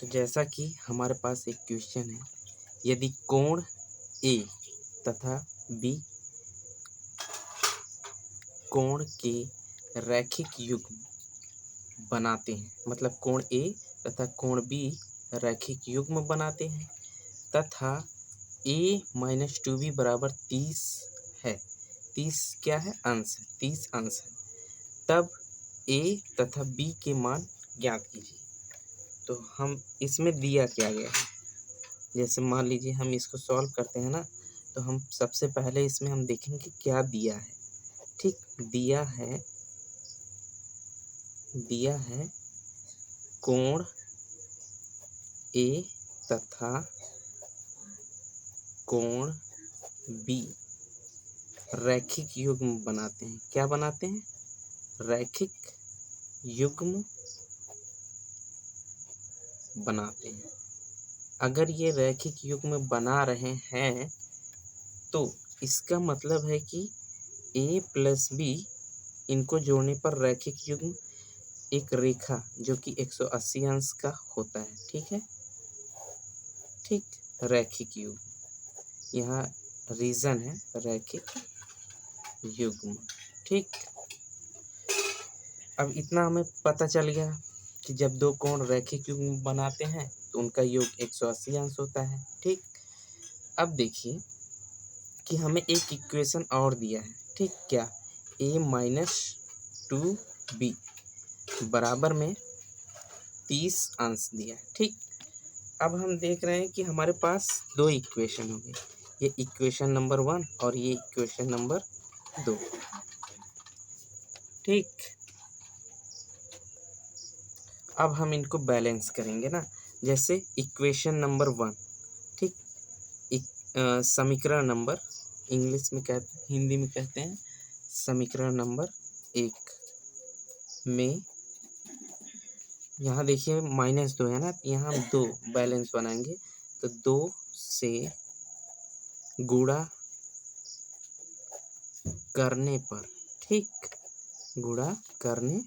तो जैसा कि हमारे पास एक क्वेश्चन है, यदि कोण ए तथा बी कोण के रैखिक युग्म बनाते हैं, मतलब कोण ए तथा कोण बी रैखिक युग्म बनाते हैं तथा ए माइनस टू बी बराबर 30 है। 30 क्या है? अंश है, 30 अंश है। तब ए तथा बी के मान ज्ञात कीजिए। तो हम इसमें दिया क्या गया है, जैसे मान लीजिए हम इसको सॉल्व करते हैं ना, तो हम सबसे पहले इसमें हम देखेंगे क्या दिया है। ठीक, दिया है कोण ए तथा कोण बी रैखिक युग्म बनाते हैं। क्या बनाते हैं? रैखिक युग्म बनाते हैं। अगर ये रैखिक युग्म बना रहे हैं तो इसका मतलब है कि ए प्लस बी इनको जोड़ने पर रैखिक युग्म एक रेखा जो कि 180 अंश का होता है। ठीक है, ठीक, रैखिक युग्म यहाँ रीजन है रैखिक युग्म। ठीक, अब इतना हमें पता चल गया कि जब दो कोण रैखिक युग्म बनाते हैं तो उनका योग 180 अंश होता है। ठीक, अब देखिए कि हमें एक इक्वेशन और दिया है। ठीक, क्या? ए माइनस टू बी बराबर में 30 अंश दिया है। ठीक, अब हम देख रहे हैं कि हमारे पास दो इक्वेशन हो गए, ये इक्वेशन नंबर 1 और ये इक्वेशन नंबर 2। ठीक, अब हम इनको बैलेंस करेंगे ना, जैसे इक्वेशन नंबर 1। ठीक, समीकरण नंबर, इंग्लिश में कहते हैं, हिंदी में कहते हैं समीकरण नंबर 1 में यहाँ देखिए -2 है ना, यहाँ हम 2 बैलेंस बनाएंगे तो 2 से गुणा करने पर, ठीक, गुणा करने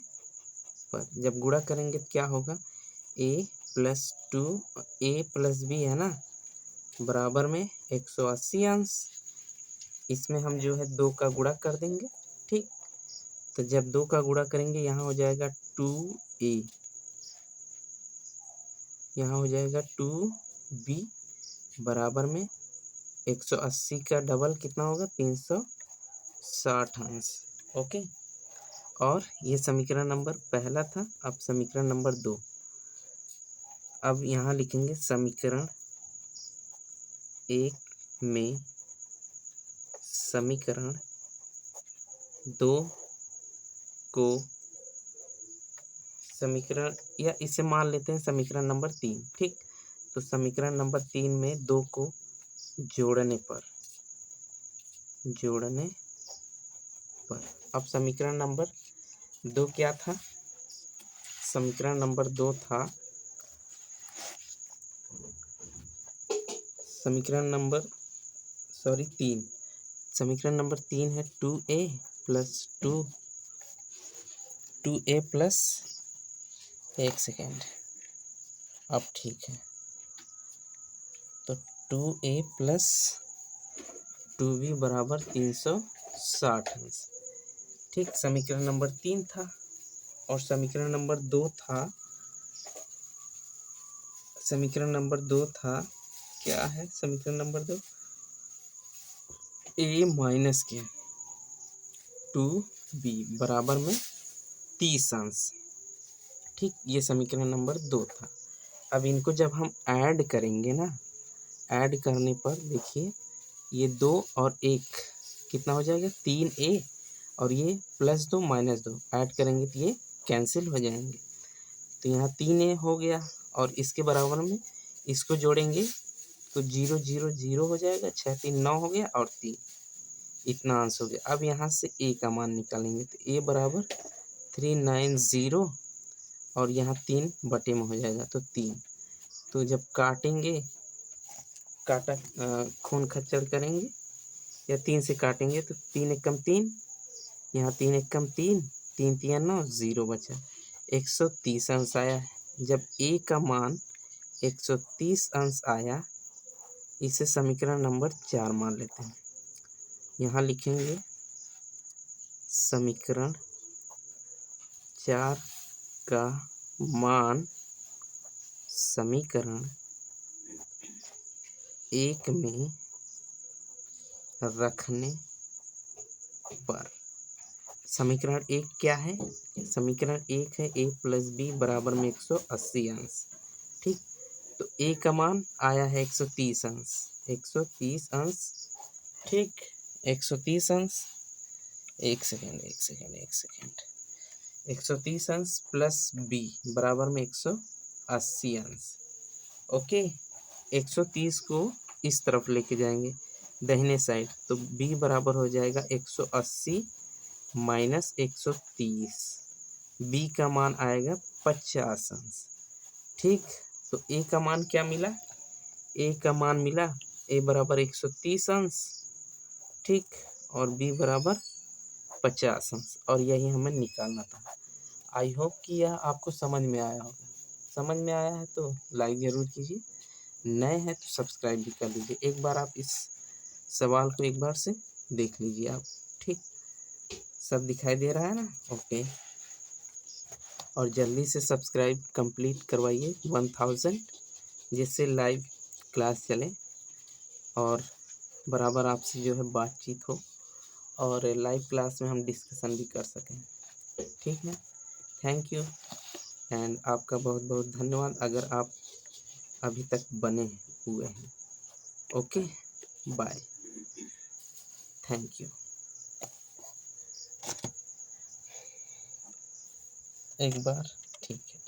पर जब गुणा करेंगे तो क्या होगा? a प्लस बी है ना बराबर में 180 अंश। इसमें हम जो है 2 का गुणा कर देंगे। ठीक, तो जब 2 का गुणा करेंगे यहाँ हो जाएगा 2a, यहाँ हो जाएगा 2b बराबर में 180 का डबल कितना होगा? 360 अंश। ओके, और ये समीकरण नंबर पहला था। अब समीकरण नंबर 2, अब यहाँ लिखेंगे समीकरण 1 में समीकरण 2 को समीकरण, या इसे मान लेते हैं समीकरण नंबर 3। ठीक, तो समीकरण नंबर 3 में 2 को जोड़ने पर अब समीकरण नंबर 2 क्या था? समीकरण नंबर 2 था, समीकरण नंबर 3। समीकरण नंबर 3 है 2a प्लस एक सेकेंड, अब ठीक है, तो 2a प्लस 2b बराबर 360 अंश। ठीक, समीकरण नंबर 3 था। और समीकरण नंबर 2 था, समीकरण नंबर 2 था, क्या है समीकरण नंबर 2? a माइनस के 2b बराबर में 30 अंश। ठीक, ये समीकरण नंबर 2 था। अब इनको जब हम ऐड करेंगे ना, ऐड करने पर देखिए ये 2 और 1 कितना हो जाएगा? 3a, और ये +2 -2 ऐड करेंगे तो ये कैंसिल हो जाएंगे। तो यहाँ 3a हो गया और इसके बराबर में इसको जोड़ेंगे तो 0 0 0 हो जाएगा, 6 3 9 हो गया और 3, इतना आंसर हो गया। अब यहाँ से a का मान निकालेंगे तो a बराबर 390 और यहाँ 3 बटे में हो जाएगा तो 3। तो जब काटेंगे, खून खच्चर करेंगे या 3 से काटेंगे तो 3 एकम 3, यहाँ 3 एकम 3, 3 3 9, 0 बचा, 130 अंश आया है। जब a का मान 130 अंश आया, इसे समीकरण नंबर 4 मान लेते हैं। यहाँ लिखेंगे समीकरण 4 का मान समीकरण 1 में रखने पर। समीकरण 1 क्या है? समीकरण 1 है a प्लस बी बराबर में 180 अंश। ठीक, तो a का मान आया है 130 अंश। 130 अंश, ठीक, 130 अंश, एक सेकेंड 130 अंश प्लस b बराबर में 180 अंश। ओके, 130 को इस तरफ लेके जाएंगे दाहिने साइड, तो b बराबर हो जाएगा 180 माइनस 130। b का मान आएगा 50 अंश। ठीक, तो a का मान क्या मिला? a का मान मिला a बराबर 130 अंश, ठीक, और b बराबर 50 अंश, और यही हमें निकालना था। आई होप कि यह आपको समझ में आया होगा। समझ में आया है तो लाइक ज़रूर कीजिए, नए हैं तो सब्सक्राइब भी कर लीजिए। एक बार आप इस सवाल को एक बार से देख लीजिए आप। ठीक, सब दिखाई दे रहा है ना? ओके, और जल्दी से सब्सक्राइब कंप्लीट करवाइए 1000, जिससे लाइव क्लास चले और बराबर आपसे जो है बातचीत हो, और लाइव क्लास में हम डिस्कशन भी कर सकें। ठीक है, थैंक यू एंड आपका बहुत बहुत धन्यवाद अगर आप अभी तक बने हुए हैं। Okay, bye, thank you. एक बार, ठीक है।